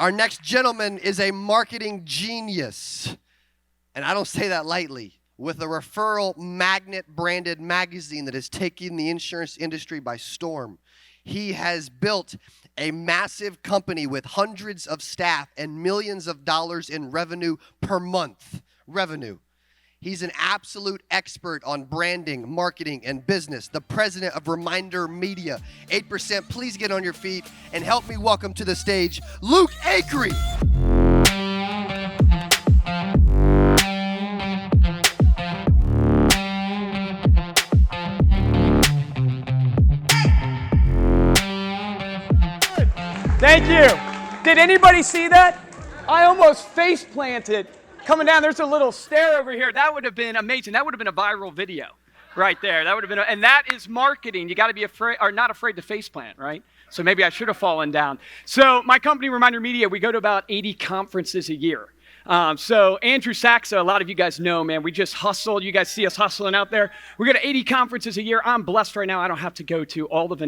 Our next gentleman is a marketing genius, and I don't say that lightly, with a referral magnet branded magazine that is taking the insurance industry by storm. He has built a massive company with hundreds of staff and millions of dollars in revenue per month. He's an absolute expert on branding, marketing, and business. The president of ReminderMedia. 8%, please get on your feet and help me welcome to the stage, Luke Acree. Thank you. Did anybody see that? I almost face planted. Coming down, there's a little stair over here. That would have been amazing. That would have been a viral video right there. That would have been, and that is marketing. You got to be afraid, or not afraid to face plant, right? So maybe I should have fallen down. So my company, ReminderMedia, we go to about 80 conferences a year. So Andrew Saxa, a lot of you guys know, man, we just hustle. You guys see us hustling out there. We go to 80 conferences a year. I'm blessed right now. I don't have to go to all of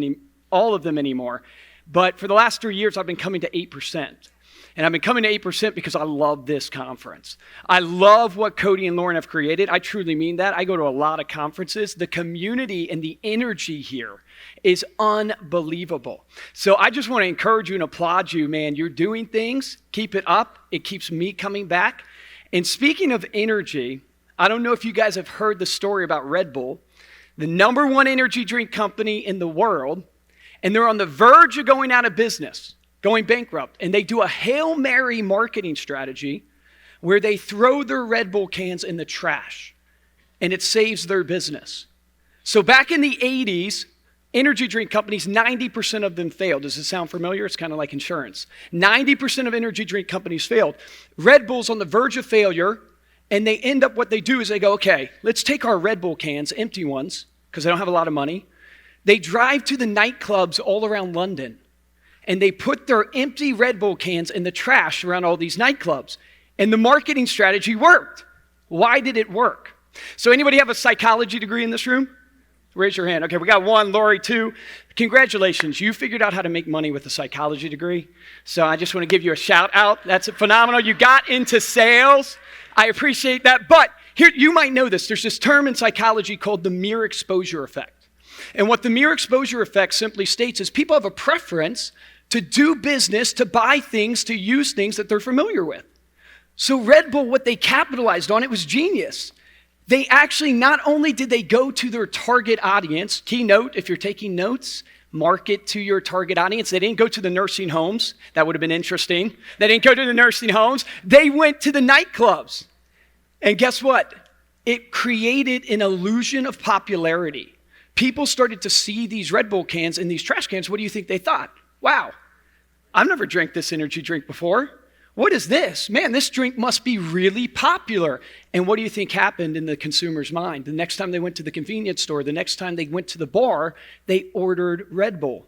them anymore. But for the last 3 years, I've been coming to 8%. And I've been coming to 8% because I love this conference. I love what Cody and Lauren have created. I truly mean that. I go to a lot of conferences. The community and the energy here is unbelievable. So I just want to encourage you and applaud you, man. You're doing things. Keep it up. It keeps me coming back. And speaking of energy, I don't know if you guys have heard the story about Red Bull, the number one energy drink company in the world, and they're on the verge of going out of business, going bankrupt. And they do a Hail Mary marketing strategy where they throw their Red Bull cans in the trash, and it saves their business. So back in the 80s, energy drink companies, 90% of them failed. Does it sound familiar? It's kind of like insurance. 90% of energy drink companies failed. Red Bull's on the verge of failure, and they end up, what they do is they go, okay, let's take our Red Bull cans, empty ones, because they don't have a lot of money. They drive to the nightclubs all around London, and they put their empty Red Bull cans in the trash around all these nightclubs. And the marketing strategy worked. Why did it work? So anybody have a psychology degree in this room? Raise your hand. Okay, we got one, Lori, two. Congratulations, you figured out how to make money with a psychology degree. So I just want to give you a shout out. That's phenomenal. You got into sales. I appreciate that. But here, you might know this. There's this term in psychology called the mere exposure effect. And what the mere exposure effect simply states is people have a preference to do business, to buy things, to use things that they're familiar with. So Red Bull, what they capitalized on, it was genius. They actually, not only did they go to their target audience, keynote, if you're taking notes, market to your target audience. They didn't go to the nursing homes. That would have been interesting. They didn't go to the nursing homes. They went to the nightclubs. And guess what? It created an illusion of popularity. People started to see these Red Bull cans and these trash cans. What do you think they thought? Wow, I've never drank this energy drink before. What is this? Man, this drink must be really popular. And what do you think happened in the consumer's mind? The next time they went to the convenience store, the next time they went to the bar, they ordered Red Bull.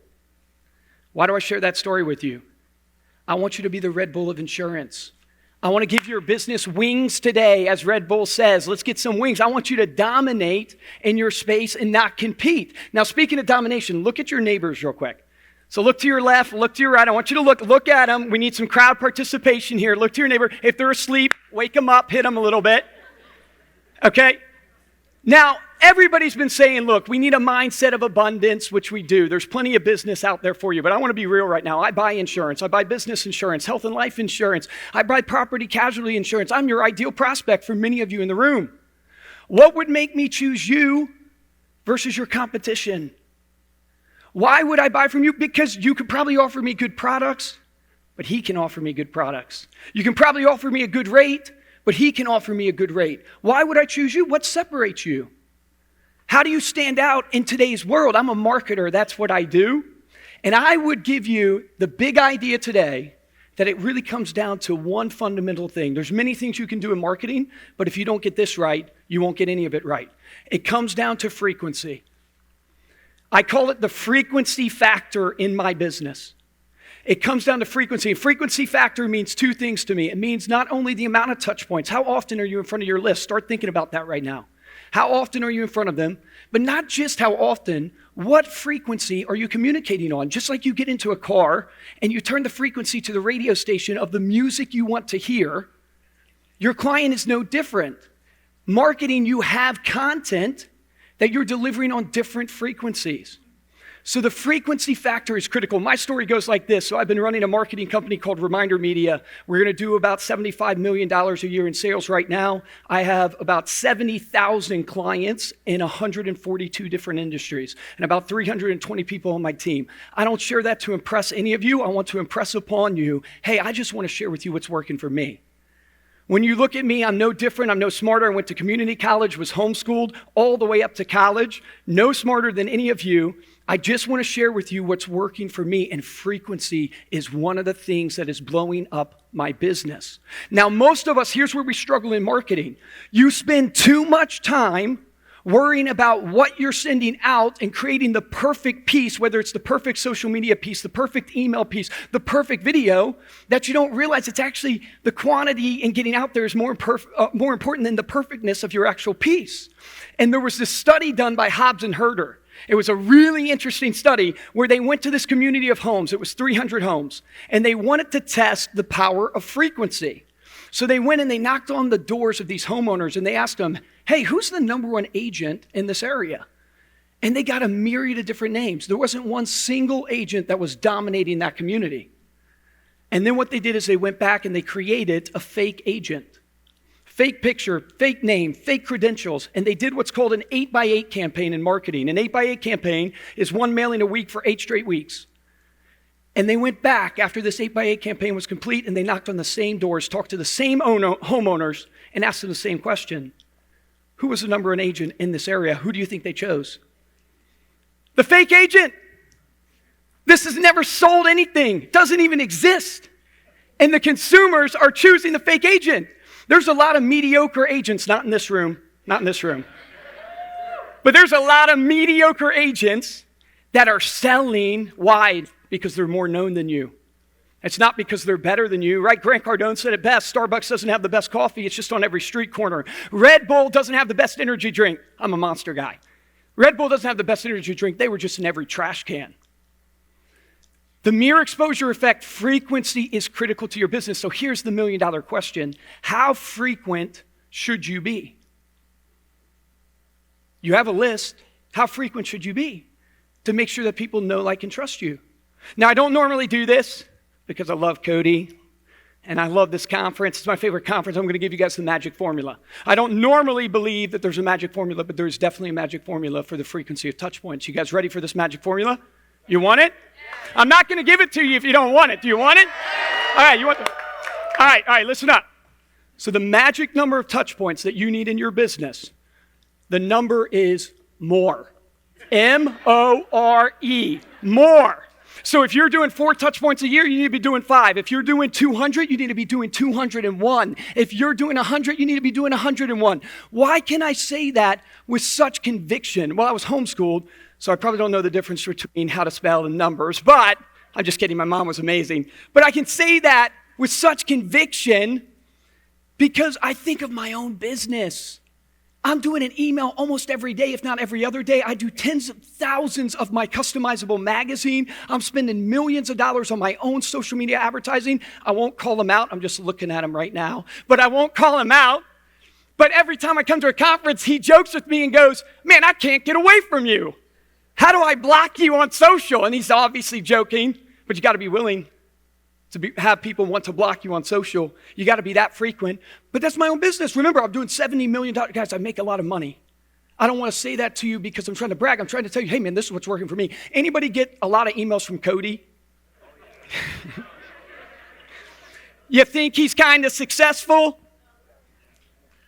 Why do I share that story with you? I want you to be the Red Bull of insurance. I want to give your business wings today, as Red Bull says. Let's get some wings. I want you to dominate in your space and not compete. Now, speaking of domination, look at your neighbors real quick. So look to your left, look to your right. I want you to look at them. We need some crowd participation here. Look to your neighbor. If they're asleep, wake them up, hit them a little bit. Okay? Now, everybody's been saying, look, we need a mindset of abundance, which we do. There's plenty of business out there for you, but I want to be real right now. I buy insurance. I buy business insurance, health and life insurance. I buy property casualty insurance. I'm your ideal prospect for many of you in the room. What would make me choose you versus your competition? Why would I buy from you? Because you could probably offer me good products, but he can offer me good products. You can probably offer me a good rate, but he can offer me a good rate. Why would I choose you? What separates you? How do you stand out in today's world? I'm a marketer. That's what I do. And I would give you the big idea today that it really comes down to one fundamental thing. There's many things you can do in marketing, but if you don't get this right, you won't get any of it right. It comes down to frequency. I call it the frequency factor in my business. It comes down to frequency. And frequency factor means two things to me. It means not only the amount of touch points. How often are you in front of your list? Start thinking about that right now. How often are you in front of them? But not just how often, What frequency are you communicating on? Just like you get into a car and you turn the frequency to the radio station of the music you want to hear, your client is no different. Marketing, you have content that you're delivering on different frequencies. So the frequency factor is critical. My story goes like this. So I've been running a marketing company called ReminderMedia. We're going to do about $75 million a year in sales right now. I have about 70,000 clients in 142 different industries and about 320 people on my team. I don't share that to impress any of you. I want to impress upon you, hey, I just want to share with you what's working for me. When you look at me, I'm no different. I'm no smarter. I went to community college, was homeschooled all the way up to college. No smarter than any of you. I just want to share with you what's working for me, and frequency is one of the things that is blowing up my business. Now, most of us, here's where we struggle in marketing. You spend too much time worrying about what you're sending out and creating the perfect piece, whether it's the perfect social media piece, the perfect email piece, the perfect video, that you don't realize it's actually the quantity and getting out there is more important than the perfectness of your actual piece. And there was this study done by Hobbs and Herder. It was a really interesting study where they went to this community of homes. It was 300 homes, and they wanted to test the power of frequency. So they went and they knocked on the doors of these homeowners, and they asked them, hey, who's the number one agent in this area? And they got a myriad of different names. There wasn't one single agent that was dominating that community. And then what they did is they went back and they created a fake agent. Fake picture, fake name, fake credentials, and they did what's called an 8x8 campaign in marketing. An 8x8 campaign is one mailing a week for 8 straight weeks. And they went back after this 8x8 campaign was complete, and they knocked on the same doors, talked to the same homeowners, and asked them the same question. Who was the number one agent in this area? Who do you think they chose? The fake agent. This has never sold anything, doesn't even exist. And the consumers are choosing the fake agent. There's a lot of mediocre agents, not in this room, not in this room. But there's a lot of mediocre agents that are selling. Why? Because they're more known than you. It's not because they're better than you, right? Grant Cardone said it best. Starbucks doesn't have the best coffee. It's just on every street corner. Red Bull doesn't have the best energy drink. I'm a Monster guy. Red Bull doesn't have the best energy drink. They were just in every trash can. The mere exposure effect, frequency is critical to your business. So here's the $1 million question. How frequent should you be? You have a list. How frequent should you be to make sure that people know, like, and trust you? Now, I don't normally do this because I love Cody and I love this conference. It's my favorite conference. I'm going to give you guys the magic formula. I don't normally believe that there's a magic formula, but there's definitely a magic formula for the frequency of touch points. You guys ready for this magic formula? You want it? I'm not going to give it to you if you don't want it. Do you want it? All right, you want it? All right, listen up. So the magic number of touch points that you need in your business, the number is more. M-O-R-E, more. So if you're doing 4 touch points a year, you need to be doing 5. If you're doing 200, you need to be doing 201. If you're doing 100, you need to be doing 101. Why can I say that with such conviction? Well, I was homeschooled, so I probably don't know the difference between how to spell and numbers, but I'm just kidding. My mom was amazing. But I can say that with such conviction because I think of my own business. I'm doing an email almost every day, if not every other day. I do tens of thousands of my customizable magazine. I'm spending millions of dollars on my own social media advertising. I won't call them out. I'm just looking at him right now. But I won't call him out. But every time I come to a conference, he jokes with me and goes, man, I can't get away from you. How do I block you on social? And he's obviously joking, but you got to be willing to have people want to block you on social. You got to be that frequent. But that's my own business. Remember, I'm doing $70 million. Guys, I make a lot of money. I don't want to say that to you because I'm trying to brag. I'm trying to tell you, hey, man, this is what's working for me. Anybody get a lot of emails from Cody? You think he's kind of successful?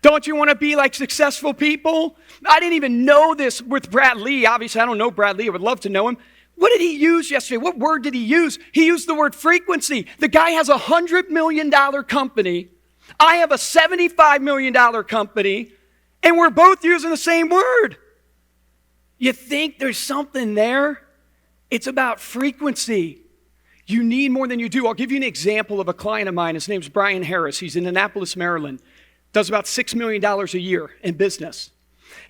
Don't you want to be like successful people? I didn't even know this with Brad Lee. Obviously, I don't know Brad Lee. I would love to know him. What did he use yesterday? What word did he use? He used the word frequency. The guy has a $100 million company. I have a $75 million company, and we're both using the same word. You think there's something there? It's about frequency. You need more than you do. I'll give you an example of a client of mine. His name's Brian Harris. He's in Annapolis, Maryland. Does about $6 million a year in business.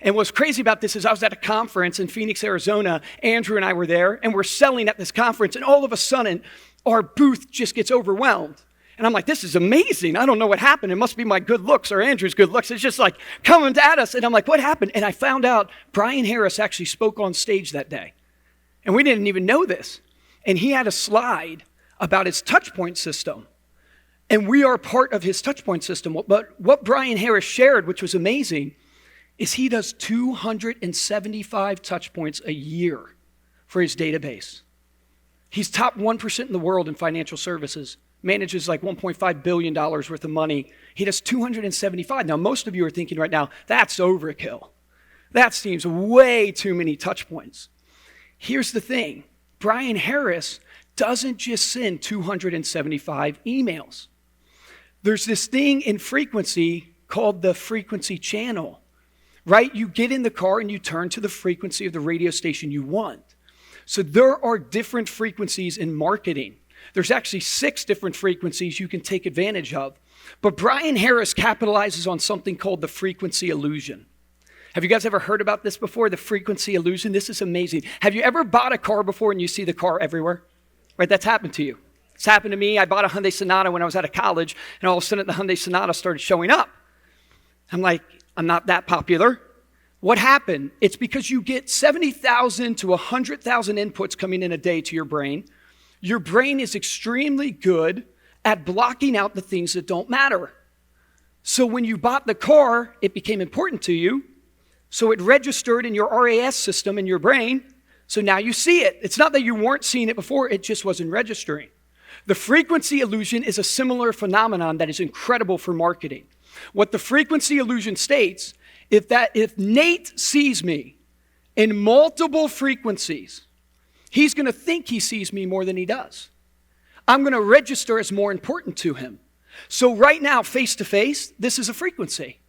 And what's crazy about this is I was at a conference in Phoenix, Arizona. Andrew and I were there, and we're selling at this conference, and all of a sudden, our booth just gets overwhelmed. And I'm like, this is amazing. I don't know what happened. It must be my good looks or Andrew's good looks. It's just like coming at us. And I'm like, what happened? And I found out Brian Harris actually spoke on stage that day. And we didn't even know this. And he had a slide about his touchpoint system. And we are part of his touchpoint system. But what Brian Harris shared, which was amazing, is he does 275 touchpoints a year for his database. He's top 1% in the world in financial services. Manages like $1.5 billion worth of money. He does 275. Now, most of you are thinking right now, that's overkill. That seems way too many touch points. Here's the thing. Brian Harris doesn't just send 275 emails. There's this thing in frequency called the frequency channel, right? You get in the car and you turn to the frequency of the radio station you want. So there are different frequencies in marketing. There's actually 6 different frequencies you can take advantage of. But Brian Harris capitalizes on something called the frequency illusion. Have you guys ever heard about this before, the frequency illusion? This is amazing. Have you ever bought a car before and you see the car everywhere? Right, that's happened to you. It's happened to me. I bought a Hyundai Sonata when I was out of college, and all of a sudden the Hyundai Sonata started showing up. I'm like, I'm not that popular. What happened? It's because you get 70,000 to 100,000 inputs coming in a day to your brain. Your brain is extremely good at blocking out the things that don't matter. So when you bought the car, it became important to you. So it registered in your RAS system in your brain. So now you see it. It's not that you weren't seeing it before, it just wasn't registering. The frequency illusion is a similar phenomenon that is incredible for marketing. What the frequency illusion states, if Nate sees me in multiple frequencies, he's going to think he sees me more than he does. I'm going to register as more important to him. So right now, face to face, this is a frequency.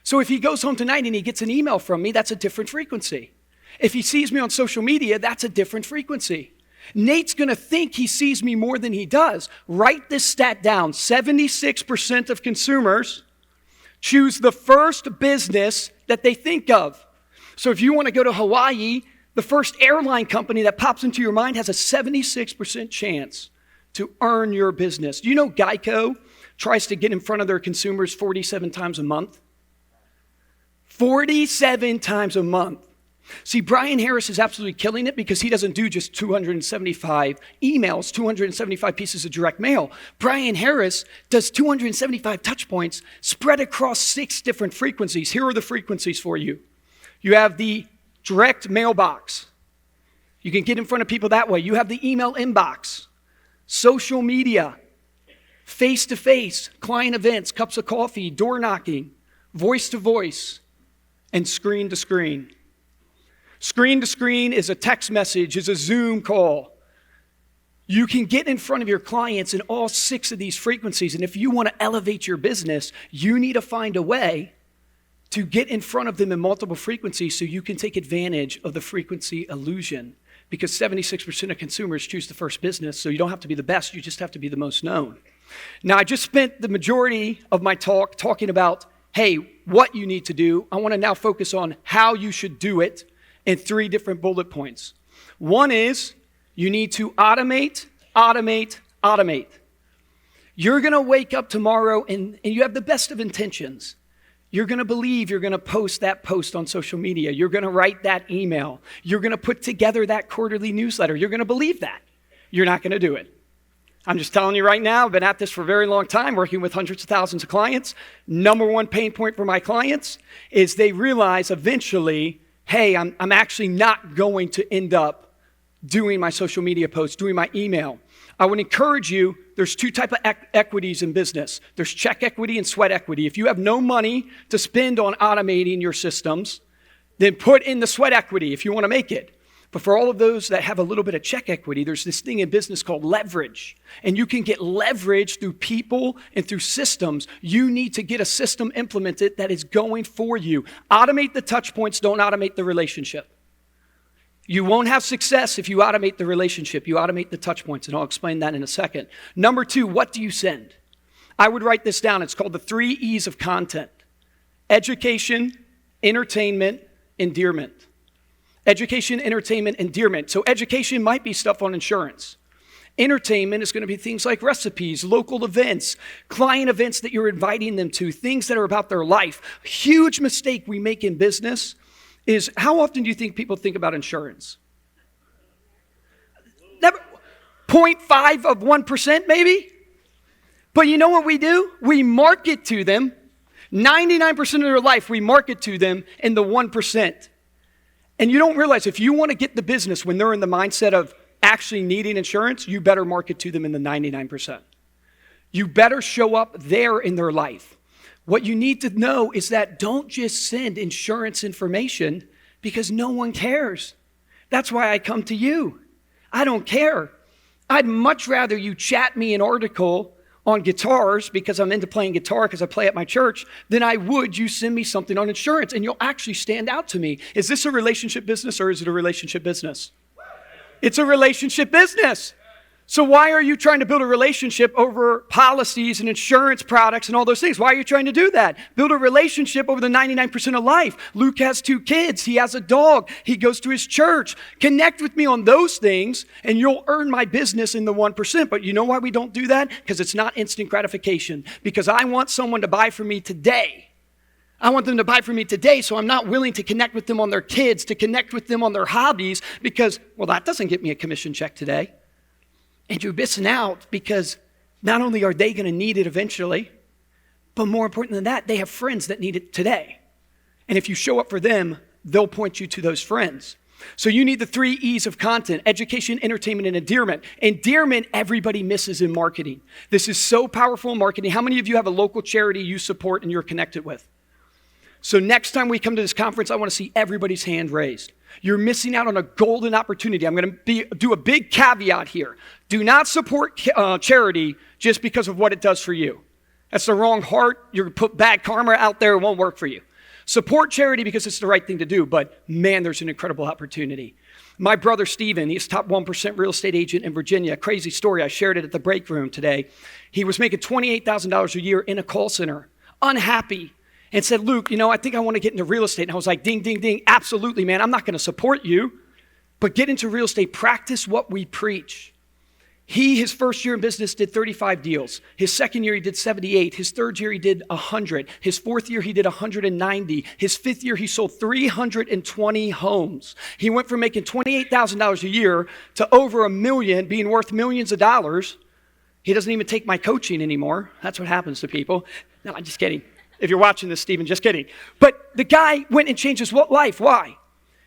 So if he goes home tonight and he gets an email from me, that's a different frequency. If he sees me on social media, that's a different frequency. Nate's going to think he sees me more than he does. Write this stat down. 76% of consumers choose the first business that they think of. So if you want to go to Hawaii, the first airline company that pops into your mind has a 76% chance to earn your business. Do you know Geico tries to get in front of their consumers 47 times a month? 47 times a month. See, Brian Harris is absolutely killing it because he doesn't do just 275 emails, 275 pieces of direct mail. Brian Harris does 275 touch points spread across 6 different frequencies. Here are the frequencies for you. You have the direct mailbox. You can get in front of people that way. You have the email inbox, social media, face-to-face, client events, cups of coffee, door knocking, voice-to-voice, and screen-to-screen. Screen-to-screen is a text message, is a Zoom call. You can get in front of your clients in all 6 of these frequencies, and if you want to elevate your business, you need to find a way to get in front of them in multiple frequencies so you can take advantage of the frequency illusion. Because 76% of consumers choose the first business, so you don't have to be the best, you just have to be the most known. Now, I just spent the majority of my talk talking about, hey, what you need to do. I want to now focus on how you should do it in 3 different bullet points. One is you need to automate, automate, automate. You're going to wake up tomorrow and you have the best of intentions. You're going to believe you're going to post that post on social media. You're going to write that email. You're going to put together that quarterly newsletter. You're going to believe that. You're not going to do it. I'm just telling you right now, I've been at this for a very long time, working with hundreds of thousands of clients. Number one pain point for my clients is they realize eventually, hey, I'm actually not going to end up doing my social media posts, doing my email. I would encourage you, there's 2 types of equities in business. There's check equity and sweat equity. If you have no money to spend on automating your systems, then put in the sweat equity if you want to make it. But for all of those that have a little bit of check equity, there's this thing in business called leverage. And you can get leverage through people and through systems. You need to get a system implemented that is going for you. Automate the touch points, don't automate the relationship. You won't have success if you automate the relationship. You automate the touch points, and I'll explain that in a second. Number 2, what do you send? I would write this down. It's called the 3 E's of content: education, entertainment, endearment. Education, entertainment, endearment. So education might be stuff on insurance. Entertainment is going to be things like recipes, local events, client events that you're inviting them to, things that are about their life. A huge mistake we make in business is, how often do you think people think about insurance? Never. 0.5 of 1% maybe? But you know what we do? We market to them. 99% of their life, we market to them in the 1%. And you don't realize, if you want to get the business when they're in the mindset of actually needing insurance, you better market to them in the 99%. You better show up there in their life. What you need to know is that don't just send insurance information because no one cares. That's why I come to you. I don't care. I'd much rather you chat me an article on guitars because I'm into playing guitar because I play at my church than I would you send me something on insurance and you'll actually stand out to me. Is this a relationship business or is it a relationship business? It's a relationship business. So why are you trying to build a relationship over policies and insurance products and all those things? Why are you trying to do that? Build a relationship over the 99% of life. Luke has 2 kids. He has a dog. He goes to his church. Connect with me on those things and you'll earn my business in the 1%. But you know why we don't do that? Because it's not instant gratification. Because I want someone to buy from me today. I want them to buy from me today, so I'm not willing to connect with them on their kids, to connect with them on their hobbies, because, well, that doesn't get me a commission check today. And you're missing out because not only are they going to need it eventually, but more important than that, they have friends that need it today. And if you show up for them, they'll point you to those friends. So you need the 3 E's of content: education, entertainment, and endearment. Endearment, everybody misses in marketing. This is so powerful in marketing. How many of you have a local charity you support and you're connected with? So next time we come to this conference, I want to see everybody's hand raised. You're missing out on a golden opportunity. I'm going to do a big caveat here. Do not support charity just because of what it does for you. That's the wrong heart. You're going to put bad karma out there. It won't work for you. Support charity because it's the right thing to do, but man, there's an incredible opportunity. My brother Steven, he's top 1% real estate agent in Virginia. Crazy story. I shared it at the break room today. He was making $28,000 a year in a call center, unhappy. And said, Luke, I think I want to get into real estate. And I was like, ding, ding, ding. Absolutely, man. I'm not going to support you. But get into real estate. Practice what we preach. His first year in business, did 35 deals. His second year, he did 78. His third year, he did 100. His fourth year, he did 190. His fifth year, he sold 320 homes. He went from making $28,000 a year to over $1 million, being worth millions of dollars. He doesn't even take my coaching anymore. That's what happens to people. No, I'm just kidding. If you're watching this, Stephen, just kidding. But the guy went and changed his life. Why?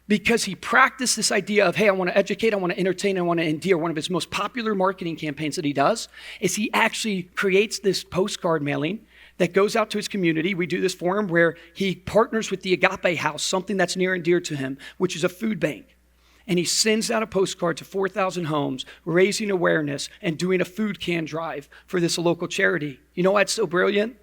Because he practiced this idea of, hey, I want to educate, I want to entertain, I want to endear. One of his most popular marketing campaigns that he does is he actually creates this postcard mailing that goes out to his community. We do this for him where he partners with the Agape House, something that's near and dear to him, which is a food bank. And he sends out a postcard to 4,000 homes, raising awareness and doing a food can drive for this local charity. You know why it's so brilliant?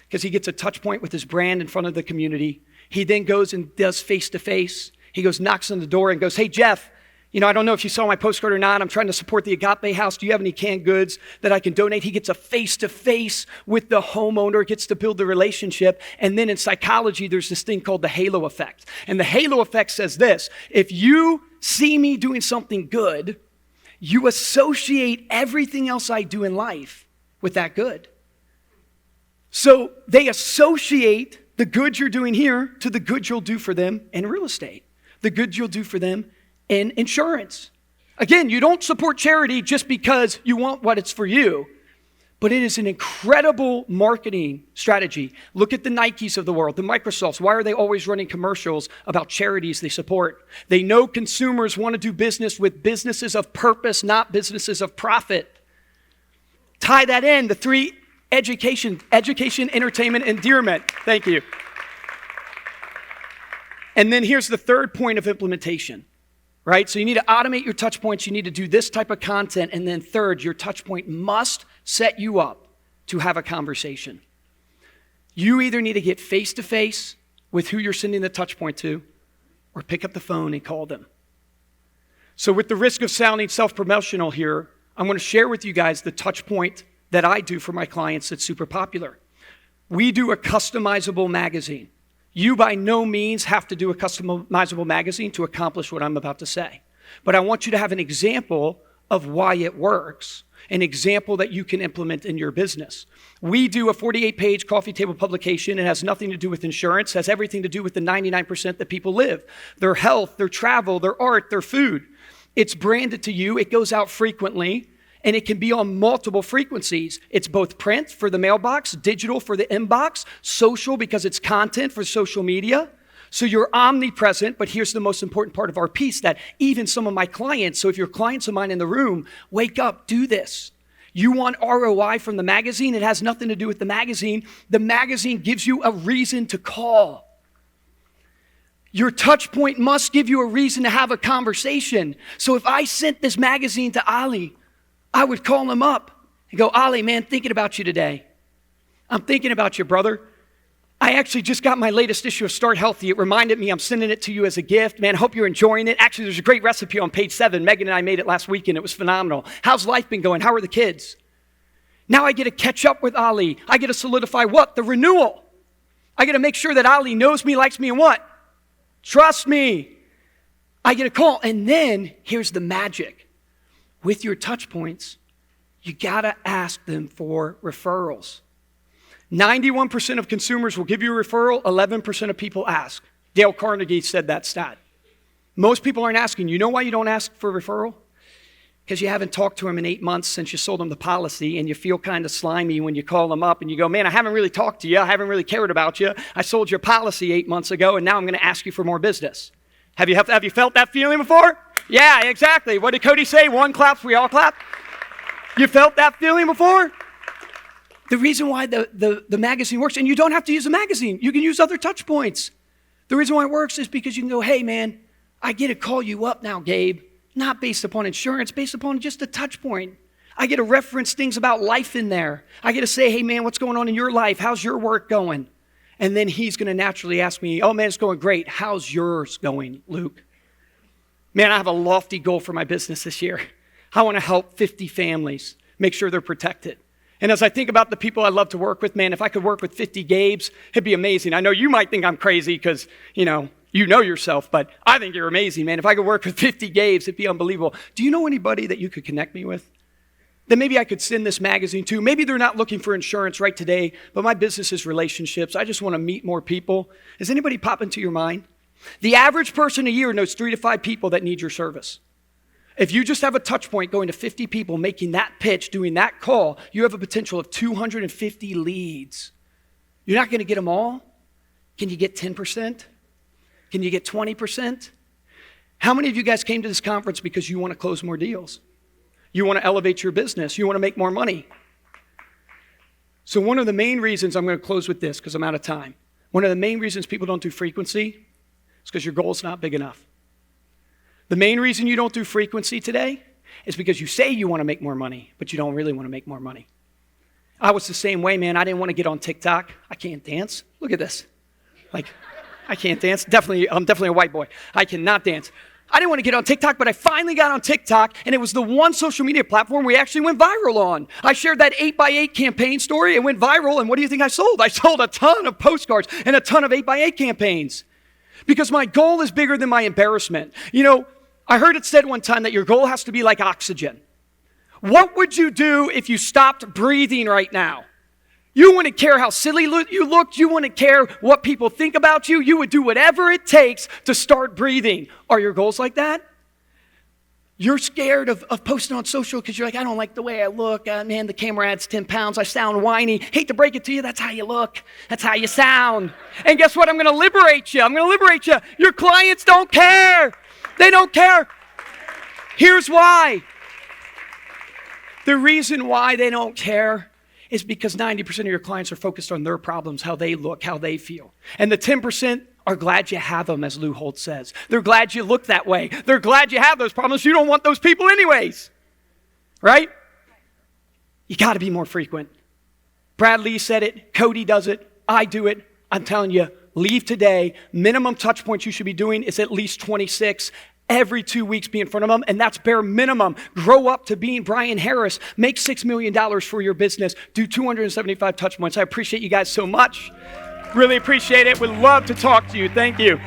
Because he gets a touch point with his brand in front of the community. He then goes and does face-to-face. He goes, knocks on the door and goes, hey, Jeff, I don't know if you saw my postcard or not. I'm trying to support the Agape House. Do you have any canned goods that I can donate? He gets a face-to-face with the homeowner, gets to build the relationship. And then in psychology, there's this thing called the halo effect. And the halo effect says this: if you see me doing something good, you associate everything else I do in life with that good. So they associate the good you're doing here to the good you'll do for them in real estate, the good you'll do for them in insurance. Again, you don't support charity just because you want what it's for you, but it is an incredible marketing strategy. Look at the Nikes of the world, the Microsofts. Why are they always running commercials about charities they support? They know consumers want to do business with businesses of purpose, not businesses of profit. Tie that in, the 3 education, entertainment, endearment. Thank you. And then here's the third point of implementation, right? So you need to automate your touch points. You need to do this type of content. And then third, your touch point must set you up to have a conversation. You either need to get face-to-face with who you're sending the touch point to, or pick up the phone and call them. So with the risk of sounding self-promotional here, I'm going to share with you guys the touch point that I do for my clients that's super popular. We do a customizable magazine. You by no means have to do a customizable magazine to accomplish what I'm about to say. But I want you to have an example of why it works, an example that you can implement in your business. We do a 48-page coffee table publication. It has nothing to do with insurance. It has everything to do with the 99% that people live. Their health, their travel, their art, their food. It's branded to you. It goes out frequently, and it can be on multiple frequencies. It's both print for the mailbox, digital for the inbox, social because it's content for social media. So you're omnipresent, but here's the most important part of our piece that even some of my clients, so if you're clients of mine in the room, wake up, do this. You want ROI from the magazine? It has nothing to do with the magazine. The magazine gives you a reason to call. Your touch point must give you a reason to have a conversation. So if I sent this magazine to Ali, I would call him up and go, Ali, man, thinking about you today. I'm thinking about you, brother. I actually just got my latest issue of Start Healthy. It reminded me I'm sending it to you as a gift. Man, I hope you're enjoying it. Actually, there's a great recipe on page 7. Megan and I made it last weekend. It was phenomenal. How's life been going? How are the kids? Now I get to catch up with Ali. I get to solidify what? The renewal. I get to make sure that Ali knows me, likes me, and what? Trust me. I get a call. And then here's the magic. With your touch points, you got to ask them for referrals. 91% of consumers will give you a referral, 11% of people ask. Dale Carnegie said that stat. Most people aren't asking. You know why you don't ask for a referral? Because you haven't talked to them in 8 months since you sold them the policy, and you feel kind of slimy when you call them up and you go, man, I haven't really talked to you. I haven't really cared about you. I sold your policy 8 months ago, and now I'm going to ask you for more business. Have you felt that feeling before? Yeah, exactly. What did Cody say? One claps, we all clap. You felt that feeling before? The reason why the magazine works, and you don't have to use a magazine. You can use other touch points. The reason why it works is because you can go, hey, man, I get to call you up now, Gabe, not based upon insurance, based upon just a touch point. I get to reference things about life in there. I get to say, hey, man, what's going on in your life? How's your work going? And then he's going to naturally ask me, oh, man, it's going great. How's yours going, Luke? Man, I have a lofty goal for my business this year. I want to help 50 families, make sure they're protected. And as I think about the people I love to work with, man, if I could work with 50 Gabes, it'd be amazing. I know you might think I'm crazy because, you know yourself, but I think you're amazing, man. If I could work with 50 Gabes, it'd be unbelievable. Do you know anybody that you could connect me with? That maybe I could send this magazine to. Maybe they're not looking for insurance right today, but my business is relationships. I just want to meet more people. Does anybody pop into your mind? The average person a year knows 3 to 5 people that need your service. If you just have a touch point going to 50 people, making that pitch, doing that call, you have a potential of 250 leads. You're not going to get them all. Can you get 10%? Can you get 20%? How many of you guys came to this conference because you want to close more deals? You want to elevate your business. You want to make more money. So one of the main reasons, I'm going to close with this because I'm out of time. One of the main reasons people don't do frequency is because your goal is not big enough. The main reason you don't do frequency today is because you say you want to make more money, but you don't really want to make more money. I was the same way, man. I didn't want to get on TikTok. I can't dance. Look at this. I can't dance. I'm definitely a white boy. I cannot dance. I didn't want to get on TikTok, but I finally got on TikTok, and it was the one social media platform we actually went viral on. I shared that 8x8 campaign story. It went viral, and what do you think I sold? I sold a ton of postcards and a ton of 8x8 campaigns because my goal is bigger than my embarrassment. You know, I heard it said one time that your goal has to be like oxygen. What would you do if you stopped breathing right now? You wouldn't care how silly you looked. You wouldn't care what people think about you. You would do whatever it takes to start breathing. Are your goals like that? You're scared of posting on social because you're like, I don't like the way I look. Man, the camera adds 10 pounds. I sound whiny. Hate to break it to you. That's how you look. That's how you sound. And guess what? I'm going to liberate you. I'm going to liberate you. Your clients don't care. They don't care. Here's why. The reason why they don't care is because 90% of your clients are focused on their problems, how they look, how they feel. And the 10% are glad you have them, as Lou Holt says. They're glad you look that way. They're glad you have those problems. You don't want those people anyways. Right? You got to be more frequent. Brad Lee said it. Cody does it. I do it. I'm telling you, leave today. Minimum touch points you should be doing is at least 26. Every 2 weeks be in front of them, and that's bare minimum. Grow up to being Brian Harris. Make $6 million for your business. Do 275 touch points. I appreciate you guys so much. Really appreciate it. Would love to talk to you. Thank you.